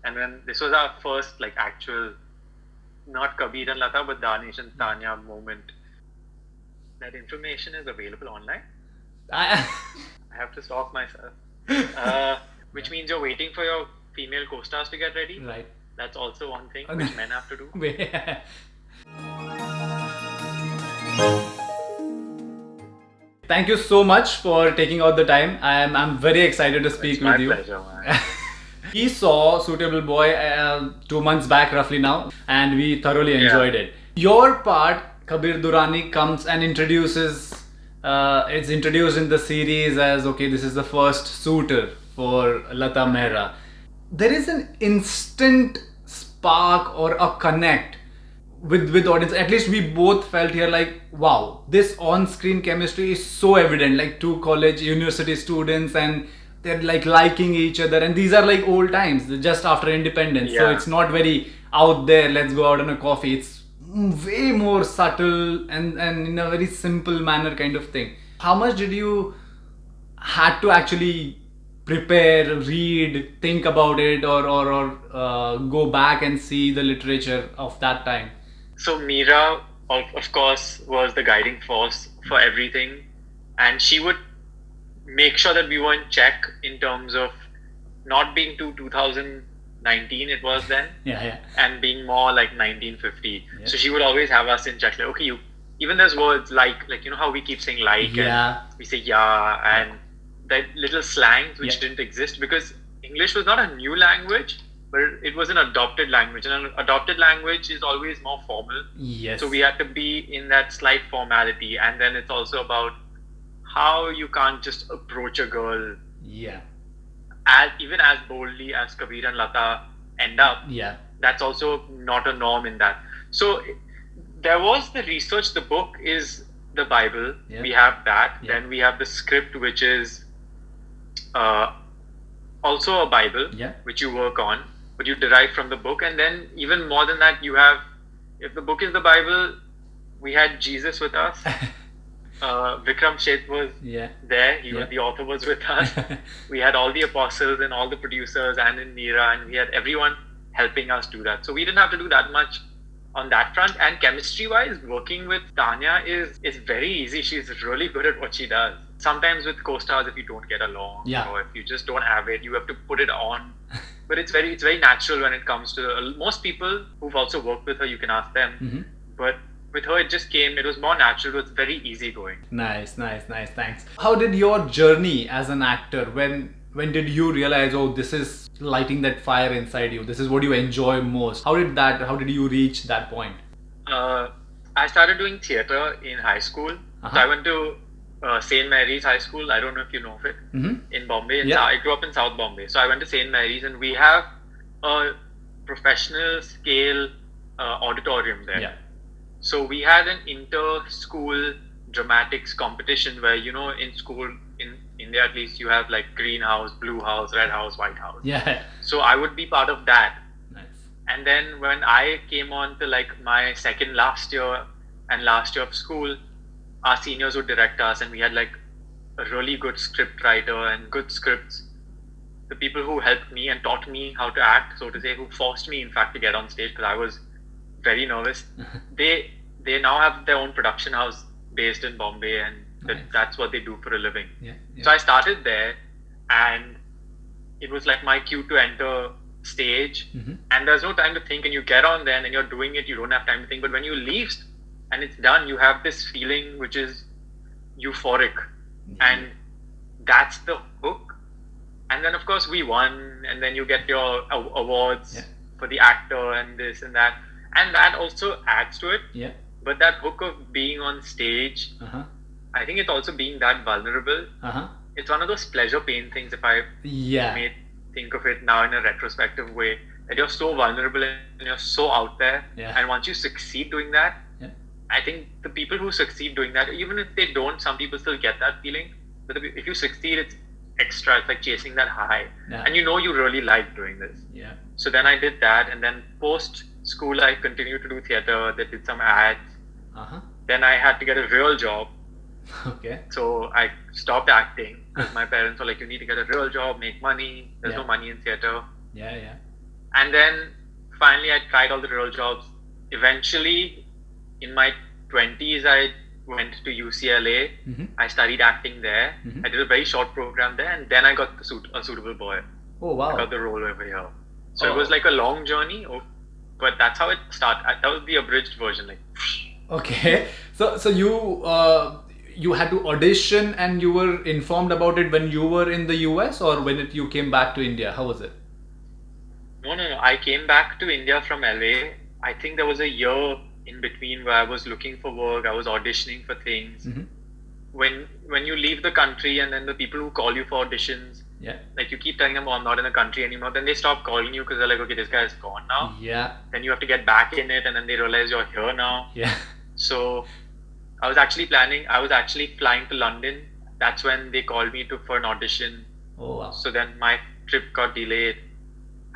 And then this was our first like actual, not Kabir and Lata, but Danesh and Tanya moment. That information is available online. I, I have to stop myself. Which means you're waiting for your female co-stars to get ready. right. That's also one thing which men have to do. Thank you so much for taking out the time. I'm very excited to speak It's my with you. pleasure, man. We saw Suitable Boy 2 months back roughly now, and we thoroughly enjoyed it. Your part, Kabir Durrani, comes and introduces. It's introduced in the series as okay, this is the first suitor for Lata Mehra. There is an instant spark or a connect with audience. At least we both felt here like wow, this on-screen chemistry is so evident, like two college university students, and they're like liking each other, and these are like old times just after independence. So Yeah. it's not very out there, let's go out on a coffee. It's way more subtle and in a very simple manner kind of thing. How much did you had to actually prepare, read, think about it, or go back and see the literature of that time? So Mira, of course, was the guiding force for everything, and she would make sure that we were in check in terms of not being too 2019 it was then, Yeah. and being more like 1950. Yeah. So she would always have us in check. Like, okay, even there's words like you know how we keep saying like, Yeah. and we say yeah, and that little slangs which Yeah. didn't exist because English was not a new language, but it was an adopted language, and an adopted language is always more formal. Yes. So we had to be in that slight formality, and then it's also about how you can't just approach a girl Yeah. even as boldly as Kabir and Lata end up. Yeah. That's also not a norm in that. So there was the research. The book is the Bible. Yeah. We have that. Yeah. Then we have the script, which is also a Bible, Yeah. which you work on, but you derive from the book. And then even more than that, you have, if the book is the Bible, we had Jesus with us. Vikram Sheth was Yeah. there. He Yeah. was the author was with us. We had all the apostles and all the producers and in Mira, and we had everyone helping us do that. So we didn't have to do that much on that front. And chemistry wise, working with Tanya is very easy. She's really good at what she does. Sometimes with co-stars, if you don't get along, Yeah. or if you just don't have it, you have to put it on. But it's very natural when it comes to most people who've also worked with her. You can ask them, Mhm. but with her, it just came. It was more natural. It was very easygoing. Nice. Thanks. How did your journey as an actor? When did you realize, oh, this is lighting that fire inside you? This is what you enjoy most. How did you reach that point? I started doing theatre in high school. Uh-huh. So I went to St. Mary's High School. I don't know if you know of it. Mm-hmm. In Bombay. Yeah. I grew up in South Bombay. So I went to St. Mary's, and we have a professional scale auditorium there. Yeah. So we had an inter-school dramatics competition where, you know, in school, in India at least, you have like green house, blue house, red house, white house. Yeah. So I would be part of that. Nice. And then when I came on to like my second last year and last year of school, our seniors would direct us, and we had like a really good script writer and good scripts. The people who helped me and taught me how to act, so to say, who forced me in fact to get on stage because I was very nervous. They now have their own production house based in Bombay, and Nice. that's what they do for a living. Yeah. So I started there, and it was like my cue to enter stage. Mm-hmm. And there's no time to think, and you get on there and then you're doing it, you don't have time to think. But when you leave and it's done, you have this feeling which is euphoric, and that's the hook. And then of course we won, and then you get your awards Yeah. for the actor and this and that, and that also adds to it. Yeah. But that hook of being on stage, Uh-huh. I think it's also being that vulnerable. Uh-huh. It's one of those pleasure pain things, if I Yeah. may think of it now in a retrospective way, that you're so vulnerable and you're so out there. Yeah. And once you succeed doing that, Yeah. I think the people who succeed doing that, even if they don't, some people still get that feeling. But if you succeed, it's extra. It's like chasing that high. Yeah. And you know you really like doing this. Yeah. So then I did that. And then post school, I continued to do theatre. They did some ads. Uh-huh. Then I had to get a real job. Okay. So I stopped acting because my parents were like, you need to get a real job, make money. There's Yeah. no money in theatre. Yeah. And then finally, I tried all the real jobs. Eventually, in my 20s, I went to UCLA. I studied acting there. I did a very short program there, and then I got a suitable boy. Oh, wow. I got the role over here. So it was like a long journey, but that's how it started. That was the abridged version. Like, okay. So you had to audition, and you were informed about it when you were in the US, or when you came back to India? How was it? No. I came back to India from LA. I think there was a year in between where I was looking for work. I was auditioning for things. When you leave the country, and then the people who call you for auditions, like you keep telling them, "Oh, I'm not in the country anymore," then they stop calling you because they're like, "Okay, this guy is gone now." Yeah. Then you have to get back in it, and then they realize you're here now. Yeah. So I was actually flying to London. That's when they called me for an audition. Oh, wow. So then my trip got delayed,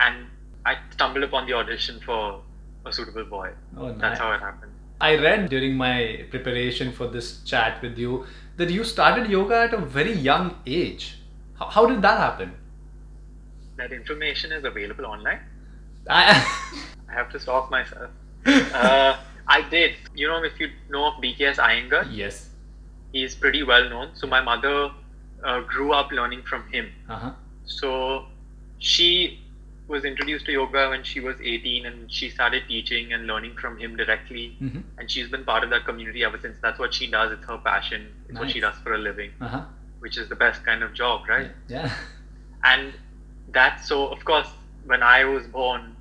and I stumbled upon the audition for a suitable boy. Oh, nice. That's how it happened. I read during my preparation for this chat with you that you started yoga at a very young age. How did that happen? That information is available online. I have to stop myself. I did. You know, if you know of BKS Iyengar, yes, he's pretty well known. So my mother grew up learning from him. So she was introduced to yoga when she was 18, and she started teaching and learning from him directly. And she's been part of that community ever since. That's what she does. It's her passion. It's what she does for a living, which is the best kind of job, right? Yeah. And that's so, of course, when I was born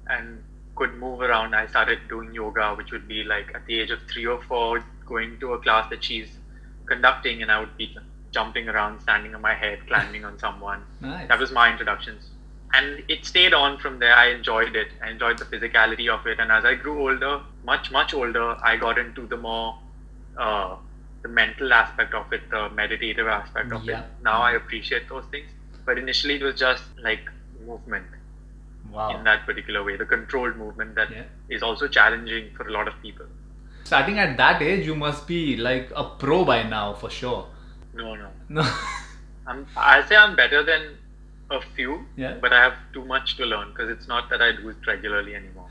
and could move around, I started doing yoga, which would be like at the age of 3 or 4, going to a class that she's conducting, and I would be jumping around, standing on my head, climbing on someone. Nice. That was my introductions. And it stayed on from there. I enjoyed it. I enjoyed the physicality of it. And as I grew older, much older, I got into the more, the mental aspect of it, the meditative aspect of it. Now I appreciate those things. But initially it was just like movement. Wow. In that particular way, the controlled movement that is also challenging for a lot of people. Starting at that age, you must be like a pro by now, for sure. No. No. I'll say I'm better than a few, Yeah. but I have too much to learn because it's not that I do it regularly anymore.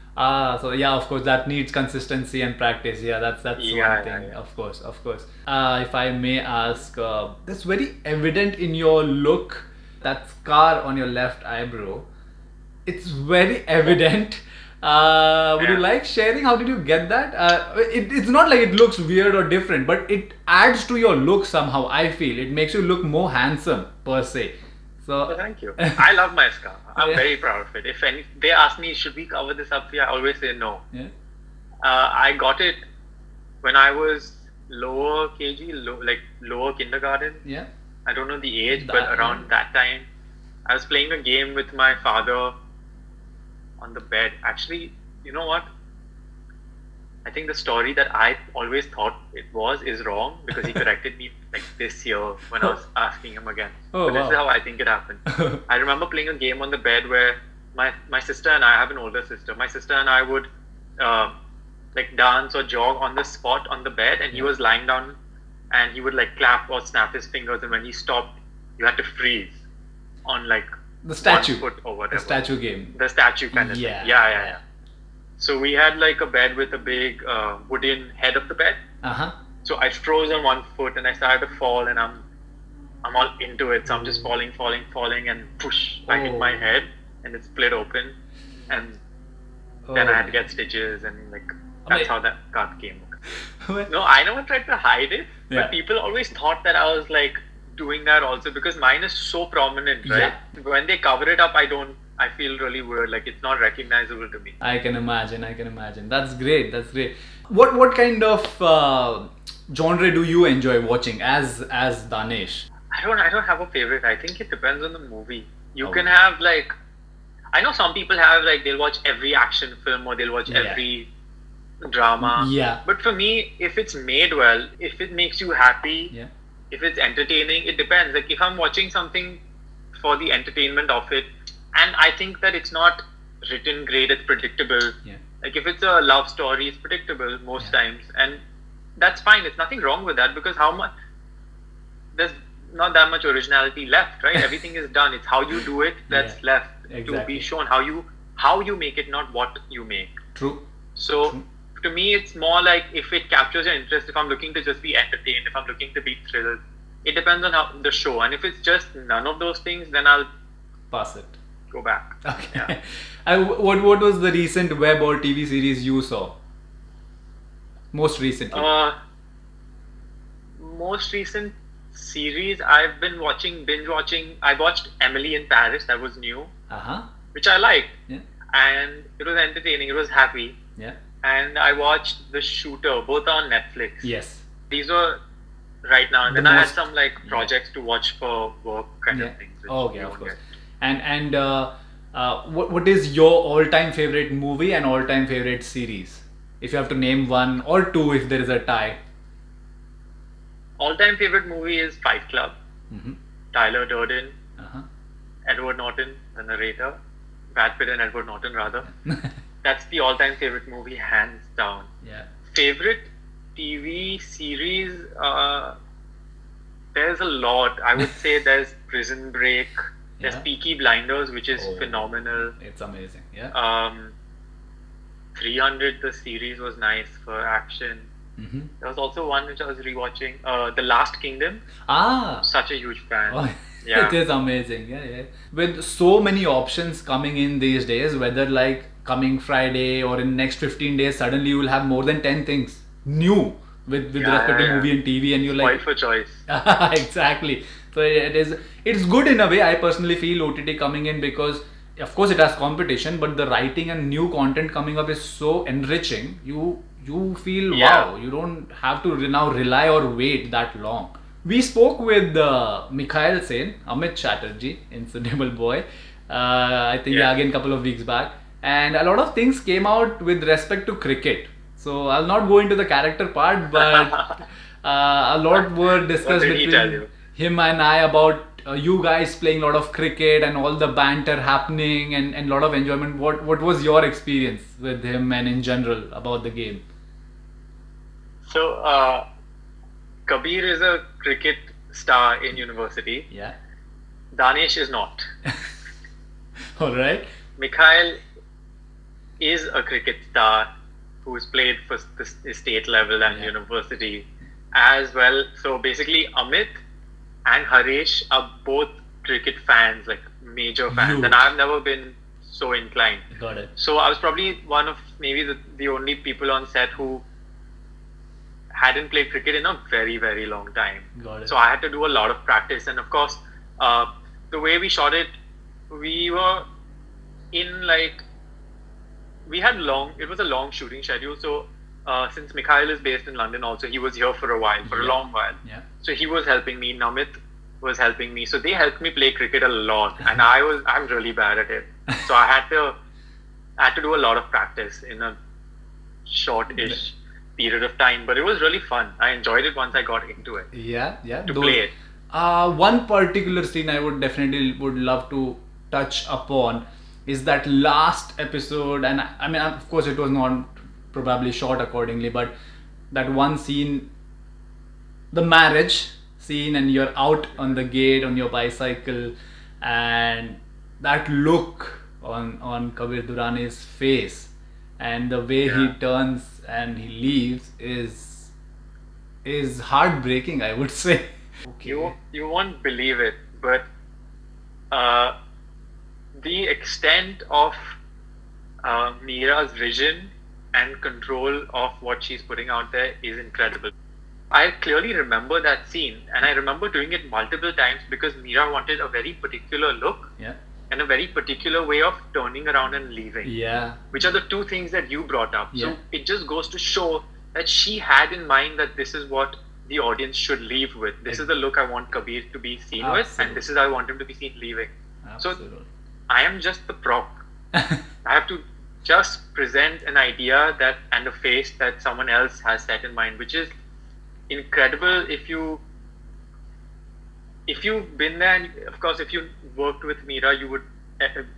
So yeah, of course, that needs consistency and practice. Yeah, that's one thing. Yeah. Of course. If I may ask, that's very evident in your look. That scar on your left eyebrow, it's very evident. Would you like sharing? How did you get that? It's not like it looks weird or different, but it adds to your look somehow. I feel it makes you look more handsome per se. So thank you. I love my scar. I'm very proud of it. If they ask me, should we cover this up here? I always say no. Yeah. I got it when I was lower KG, lower kindergarten. Yeah. I don't know the age, but around that time, I was playing a game with my father on the bed. Actually, you know what? I think the story that I always thought it is wrong, because he corrected me like this year when I was asking him again. But this is how I think it happened. I remember playing a game on the bed where my sister and I have an older sister. My sister and I would like dance or jog on the spot on the bed, and he was lying down, and he would like clap or snap his fingers, and when he stopped, you had to freeze on like the statue 1 foot or whatever. The statue game. The statue kind of thing. Yeah. So we had like a bed with a big wooden head of the bed. So I froze on 1 foot, and I started to fall, and I'm all into it. So I'm just falling, and push. I hit my head, and it split open, and then I had to get stitches, and like that's how that cut came. No, I never tried to hide it, but people always thought that I was like doing that also, because mine is so prominent, right? When they cover it up, I feel really weird, like it's not recognizable to me. I can imagine. That's great. What kind of genre do you enjoy watching as Danesh? I don't have a favorite. I think it depends on the movie. You can have like, I know some people have like, they'll watch every action film, or they'll watch every drama. Yeah. But for me, if it's made well, if it makes you happy, if it's entertaining, it depends. Like if I'm watching something for the entertainment of it, and I think that it's not written great, it's predictable. Like if it's a love story, it's predictable most times, and that's fine. There's nothing wrong with that, because there's not that much originality left, right? Everything is done. It's how you do it that's left to be shown. How how you make it, not what you make. True. So True. to me, it's more like if it captures your interest, if I'm looking to just be entertained, if I'm looking to be thrilled, it depends on how the show. And if it's just none of those things, then I'll Pass it. go back. Okay. Yeah. And what was the recent web or TV series you saw? Most recently. Most recent series I've been binge watching. I watched Emily in Paris. That was new, Uh-huh. which I liked, Yeah. and it was entertaining. It was happy. Yeah. And I watched The Shooter, both on Netflix. Yes. These were right now, and The then I had most- some like projects to watch for work kind Yeah. of things. which Okay, you of won't course. get. And what is your all-time favorite movie and all-time favorite series? If you have to name one or two, if there is a tie. All-time favorite movie is Fight Club. Mm-hmm. Tyler Durden, Uh-huh. Edward Norton, the narrator. Brad Pitt and Edward Norton, rather. That's the all-time favorite movie, hands down. Yeah. Favorite TV series? There's a lot. I would say there's Prison Break. There's Yeah. Peaky Blinders, which is Oh. phenomenal. It's amazing. Yeah. 300, the series was nice for action. Mm-hmm. There was also one which I was rewatching, The Last Kingdom. Ah. Such a huge fan. Oh, Yeah. It is amazing. Yeah, yeah. With so many options coming in these days, whether like coming Friday or in next 15 days, suddenly you will have more than 10 things new with Yeah, respect to yeah. movie and TV, and you're Spoiled like, for choice. exactly. So it's good in a way. I personally feel OTT coming in because of course it has competition, but the writing and new content coming up is so enriching. You feel Yeah. wow. You don't have to now rely or wait that long. We spoke with Mikhail Sen, Amit Chatterjee, Insatiable Boy. I think Yeah. again couple of weeks back, and a lot of things came out with respect to cricket. So I'll not go into the character part, but a lot were discussed What did he tell between you? him and I about you guys playing a lot of cricket and all the banter happening and a lot of enjoyment. What was your experience with him and in general about the game? So, Kabir is a cricket star in university. Yeah. Danesh is not. All right. Mikhail is a cricket star who's played for the state level and Yeah. university as well. So basically, Amit and Harish are both cricket fans, like major fans, Huge. and I've never been so inclined. Got it. So I was probably one of maybe the only people on set who hadn't played cricket in a very, very long time. Got it. So I had to do a lot of practice, and of course, the way we shot it, we were in like it was a long shooting schedule. So since Mikhail is based in London, also he was here for a while, for a Yeah. long while. Yeah. So he was helping me. Namit was helping me. So they helped me play cricket a lot, and I'm really bad at it. So I had to do a lot of practice in a short-ish period of time. But it was really fun. I enjoyed it once I got into it. Yeah. Yeah. To play it. One particular scene I would love to touch upon is that last episode, and I mean, of course, it was not probably shot accordingly, but that one scene, the marriage scene, and you're out on the gate on your bicycle, and that look on Kabir Durrani's face, and the way he Yeah. turns and he leaves is heartbreaking, I would say. Okay. You won't believe it, but the extent of Mira's vision and control of what she's putting out there is incredible. I clearly remember that scene, and I remember doing it multiple times because Mira wanted a very particular look Yeah. and a very particular way of turning around and leaving, Yeah. which are the two things that you brought up. Yeah. So it just goes to show that she had in mind that this is what the audience should leave with. This is the look I want Kabir to be seen with, Absolutely. and this is how I want him to be seen leaving. Absolutely. I am just the prop. I have to just present an idea and a face that someone else has set in mind, which is incredible. If you've been there, and of course, if you worked with Mira, you would.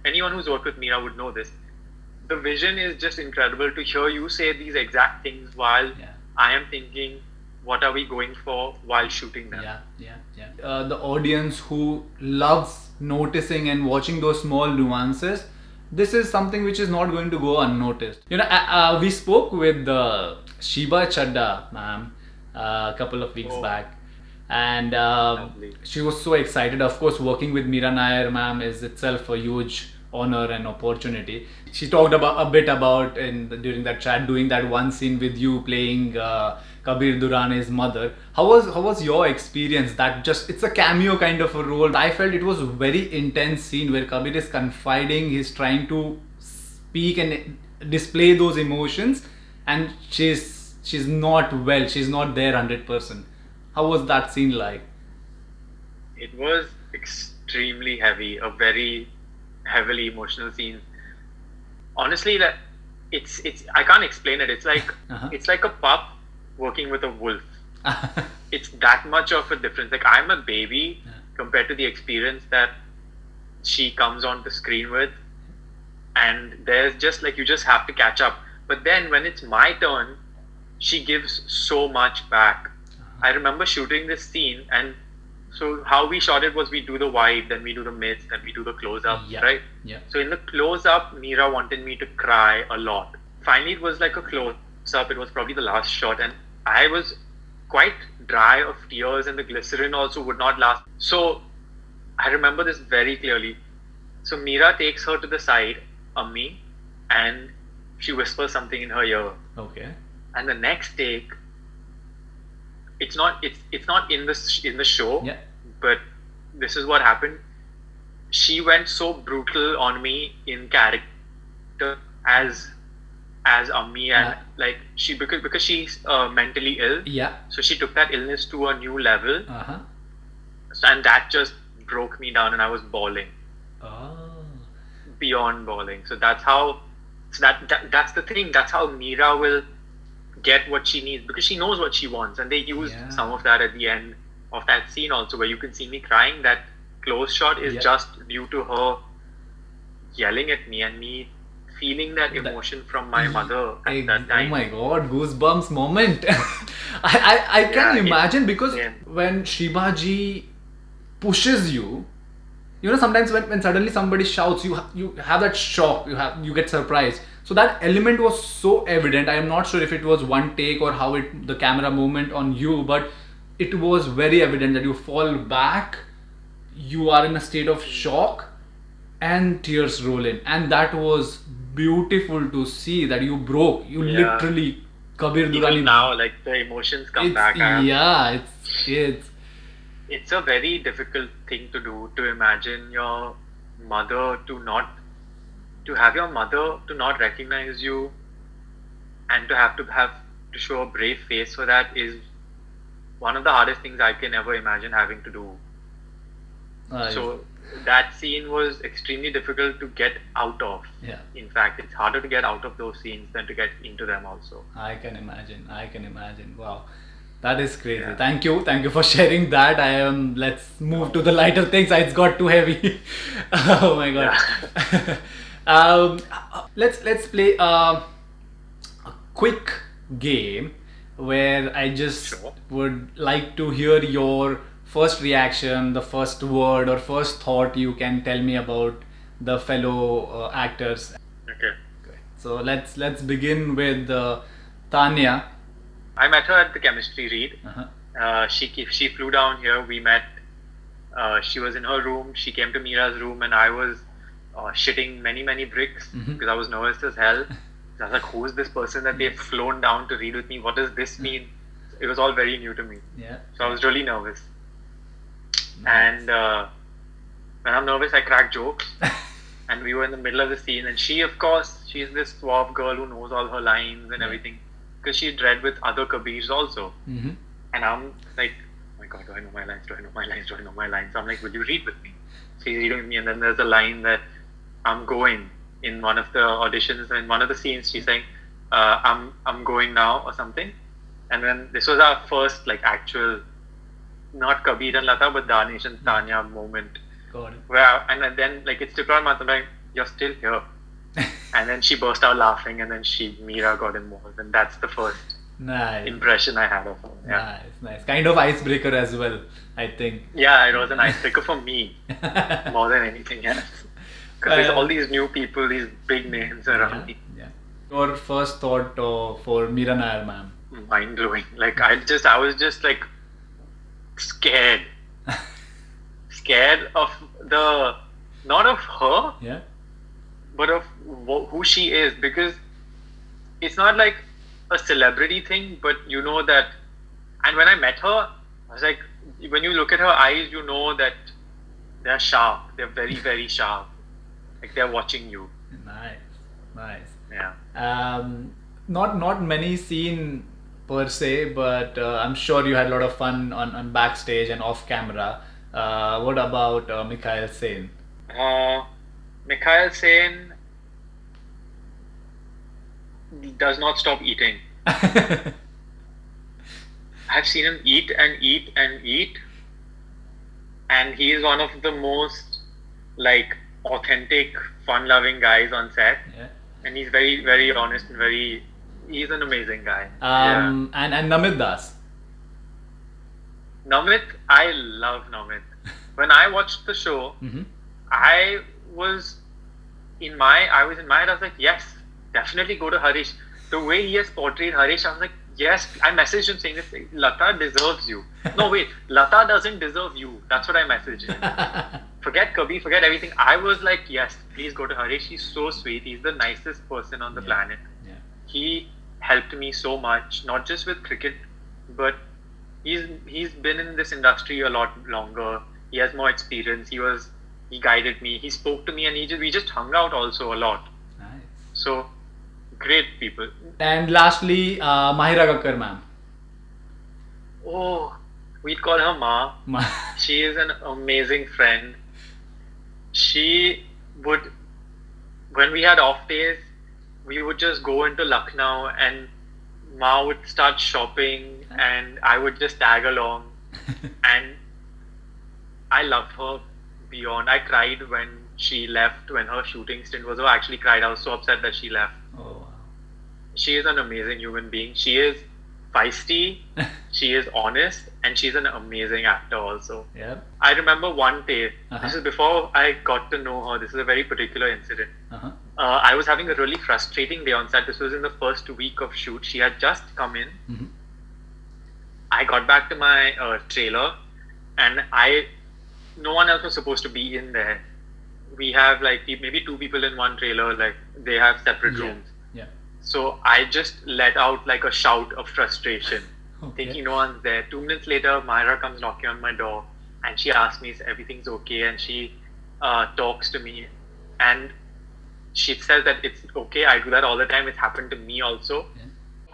Anyone who's worked with Mira would know this. The vision is just incredible to hear you say these exact things while Yeah. I am thinking, what are we going for while shooting them? The audience who loves noticing and watching those small nuances this is something which is not going to go unnoticed. We spoke with Sheeba Chadha, ma'am, a couple of weeks back, and Lovely. she was so excited. Of course, working with Mira Nair, ma'am, is itself a huge honor and opportunity. She talked about a bit about during that chat doing that one scene with you playing Kabir Durrani's mother. How was your experience? That just it's a cameo kind of a role. I felt it was a very intense scene where Kabir is confiding, he's trying to speak and display those emotions, and she's not well. She's not there 100%. How was that scene like? It was extremely heavy, a very heavily emotional scene. Honestly, that it's I can't explain it. It's like it's like a pup working with a wolf. It's that much of a difference. Like I'm a baby compared to the experience that she comes on the screen with, and there's just like you just have to catch up. But then when it's my turn, she gives so much back. I remember shooting this scene, and so how we shot it was we do the wide, then we do the mids, then we do the close up, right? Yeah. So in the close up, Mira wanted me to cry a lot. Finally, it was like a close up. It was probably the last shot, and I was quite dry of tears, and the glycerin also would not last. So I remember this very clearly. So Mira takes her to the side, Ammi, and she whispers something in her ear. Okay. And the next take, it's not in the show, but this is what happened. She went so brutal on me in character as Ammi, and like she because she's mentally ill. Yeah. So she took that illness to a new level, and that just broke me down, and I was bawling. Beyond bawling. So that's how. So that's the thing. That's how Mira will get what she needs, because she knows what she wants, and they used some of that at the end of that scene also, where you can see me crying. That close shot is just due to her yelling at me and me feeling that emotion from my mother at that time. Oh my god, goosebumps moment. I can imagine, because when Sheeba ji pushes you, sometimes when suddenly somebody shouts, you have that shock, you get surprised. So that element was so evident. I am not sure if it was one take or how the camera movement on you, but it was very evident that you fall back, you are in a state of shock, and tears roll in. And that was beautiful to see that you broke. You literally, Kabir Durrani. Even now, like the emotions come back. It's a very difficult thing to do, to imagine your mother to have your mother to not recognize you, and to have to show a brave face for that is one of the hardest things I can ever imagine having to do. So that scene was extremely difficult to get out of. In fact, it's harder to get out of those scenes than to get into them also. I can imagine. Wow. That is crazy. Thank you for sharing that. Let's move to the lighter things. It's got too heavy. Oh my god. Let's play a quick game where I just would like to hear your first reaction, the first word or first thought you can tell me about the fellow actors. Okay. So let's begin with Tanya. I met her at the chemistry read. She flew down here. We met. She was in her room. She came to Mira's room, and I was shitting many bricks because I was nervous as hell. I was like, who is this person that they've flown down to read with me? What does this mean? It was all very new to me. So I was really nervous. And when I'm nervous, I crack jokes. And we were in the middle of the scene, and she, of course, she's this suave girl who knows all her lines and everything, because she'd read with other Kabirs also. And I'm like, oh my god, do I know my lines? So I'm like, will you read with me? She's reading with me, and then there's a line that I'm going in one of the auditions, in one of the scenes. She's saying, I'm going now or something. And then this was our first like actual, not Kabir and Lata, but Danesh and Tanya moment. Got it. And then like it took her a month. I'm like, you're still here. And then she burst out laughing, and then Mira got involved, and that's the first impression I had of her. Nice. Kind of icebreaker as well, I think. Yeah, it was an icebreaker for me more than anything else. Because there's all these new people, these big names around me. Yeah. Your first thought for Mira Nair, ma'am? Mind blowing. Like I was just like scared. Scared of not of her, Yeah. but of who she is, because it's not like a celebrity thing, but you know that. And when I met her, I was like, when you look at her eyes, you know that they're sharp. They're very, very sharp. Like they're watching you. Nice. Yeah. Not many scene per se, but I'm sure you had a lot of fun on backstage and off camera. What about Mikhail Sen? Mikhail Sen does not stop eating. I've seen him eat and eat and eat, and he is one of the most like authentic, fun-loving guys on set. Yeah. And he's very, very honest and he's an amazing guy. And Namit Das. Namit, I love Namit. When I watched the show, I was in my head, I was like, yes, definitely go to Harish. The way he has portrayed Harish, I was like, yes. I messaged him saying this, Lata deserves you. No, wait, Lata doesn't deserve you. That's what I messaged him. Forget Kabir, forget everything. I was like, yes, please go to Harish. He's so sweet. He's the nicest person on the planet. Yeah. He helped me so much, not just with cricket, but he's been in this industry a lot longer. He has more experience. He guided me. He spoke to me, and we just hung out also a lot. Nice. So great people. And lastly, Mahira Kakkar, ma'am. Oh, we'd call her Ma. She is an amazing friend. She would, when we had off days, we would just go into Lucknow, and Ma would start shopping, and I would just tag along. And I loved her beyond. I cried when she left, when her shooting stint was over. I actually cried. I was so upset that she left. Oh, wow. She is an amazing human being. She is feisty, she is honest, and she's an amazing actor also. Yeah. I remember one day, this is before I got to know her, this is a very particular incident. I was having a really frustrating day on set. This was in the first week of shoot. She had just come in. I got back to my trailer, and no one else was supposed to be in there. We have like maybe two people in one trailer, like they have separate rooms. Yeah. So I just let out like a shout of frustration, thinking no one's there. 2 minutes later, Myra comes knocking on my door, and she asks me if everything's okay, and she talks to me, and she says that it's okay. I do that all the time. It's happened to me also. Yeah.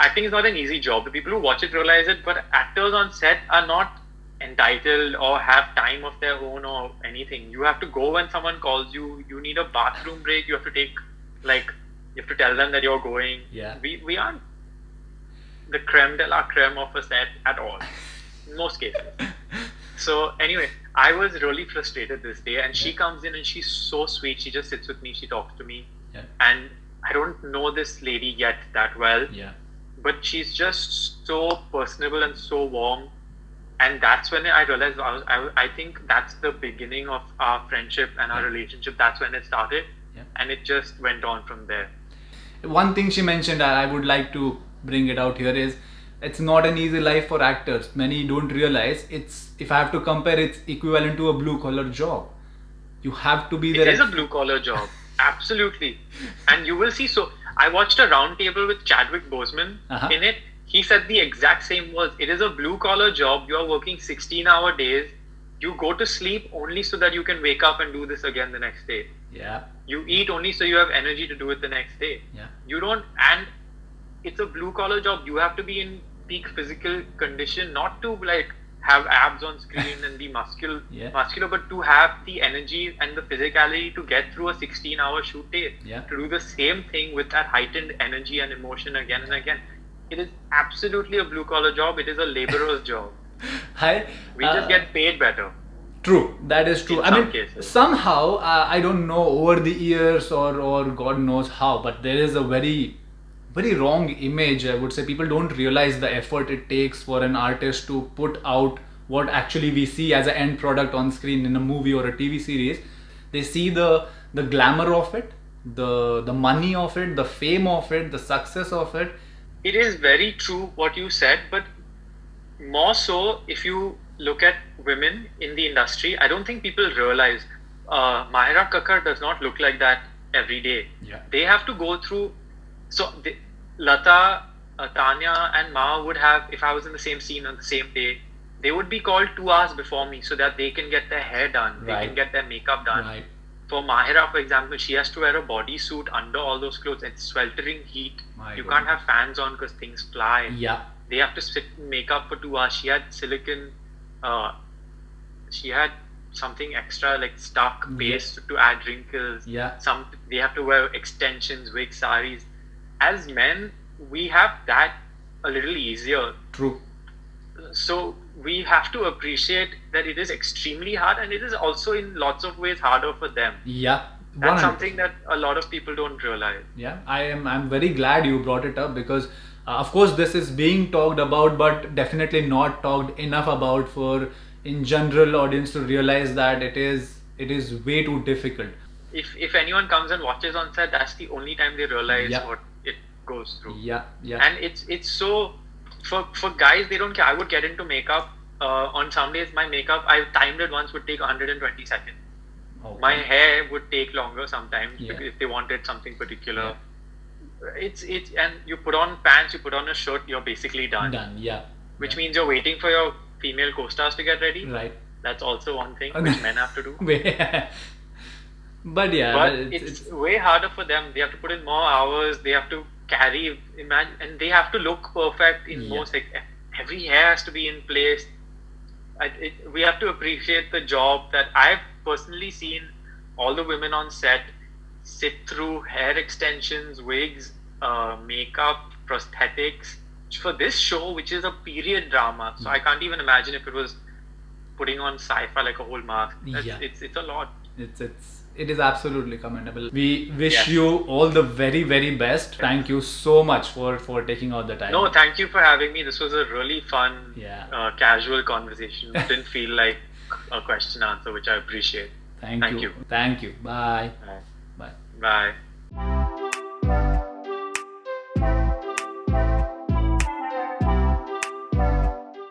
Acting is not an easy job. The people who watch it realize it, but actors on set are not entitled or have time of their own or anything. You have to go when someone calls you. You need a bathroom break. You have to take you have to tell them that you're going. Yeah. We aren't the creme de la creme of a set at all, in most cases. So anyway, I was really frustrated this day, and she comes in and she's so sweet. She just sits with me, she talks to me, and I don't know this lady yet that well, but she's just so personable and so warm. And that's when I realized I think that's the beginning of our friendship and our relationship. That's when it started, and it just went on from there. One thing she mentioned, I would like to bring it out here, is it's not an easy life for actors. Many don't realize it's, if I have to compare, it's equivalent to a blue collar job. You have to be there. It is a blue collar job, absolutely. And you will see. So I watched a round table with Chadwick Boseman in it. He said the exact same words. It is a blue collar job. You are working 16-hour days. You go to sleep only so that you can wake up and do this again the next day. Yeah. You eat only so you have energy to do it the next day. Yeah. You don't, and it's a blue collar job. You have to be in peak physical condition, not to like have abs on screen and be muscular, but to have the energy and the physicality to get through a 16-hour shoot day. Yeah. To do the same thing with that heightened energy and emotion again and again. It is absolutely a blue collar job. It is a laborer's job. We just get paid better. True, that is true. In some cases. Somehow, I don't know, over the years or God knows how, but there is a very, very wrong image. I would say people don't realize the effort it takes for an artist to put out what actually we see as an end product on screen in a movie or a TV series. They see the the glamour of it, the money of it, the fame of it, the success of it. It is very true what you said, but more so if you look at women in the industry, I don't think people realize Mahira Kakkar does not look like that every day. Yeah. They have to go through. So Lata, Tanya, and Ma would have, if I was in the same scene on the same day, they would be called 2 hours before me so that they can get their hair done, Right. they can get their makeup done. Right. For Mahira, for example, she has to wear a bodysuit under all those clothes. It's sweltering heat. You can't have fans on because things fly. Yeah. They have to sit in makeup for 2 hours. She had silicone. She had something extra like stuck paste to add wrinkles. Yeah. They have to wear extensions, wigs, saris. As men, we have that a little easier. True. So we have to appreciate that it is extremely hard, and it is also in lots of ways harder for them. Yeah. That's 100%. something that a lot of people don't realize. Yeah, I'm very glad you brought it up because of course this is being talked about, but definitely not talked enough about for in general audience to realize that it is way too difficult. If anyone comes and watches on set, that's the only time they realize Yeah. what it goes through. Yeah. And it's so for guys, they don't care. I would get into makeup. On some days, my makeup, I timed it once, would take 120 seconds. Okay. My hair would take longer sometimes Yeah. if they wanted something particular. It's and you put on pants, you put on a shirt, you're basically done. Yeah. Which means you're waiting for your female co-stars to get ready. Right. That's also one thing which men have to do. But yeah, But it's way harder for them. They have to put in more hours. They have to carry, imagine, and they have to look perfect in most. Like every hair has to be in place. We have to appreciate the job that I've personally seen all the women on set sit through hair extensions, wigs, makeup, prosthetics for this show, which is a period drama. So I can't even imagine if it was putting on sci-fi like a whole mask. It's a lot. It is absolutely commendable. We wish you all the very, very best. Thank you so much for taking out the time. No, thank you for having me. This was a really fun, casual conversation. It didn't feel like a question answer, which I appreciate. Thank you. Thank you. Bye. Bye.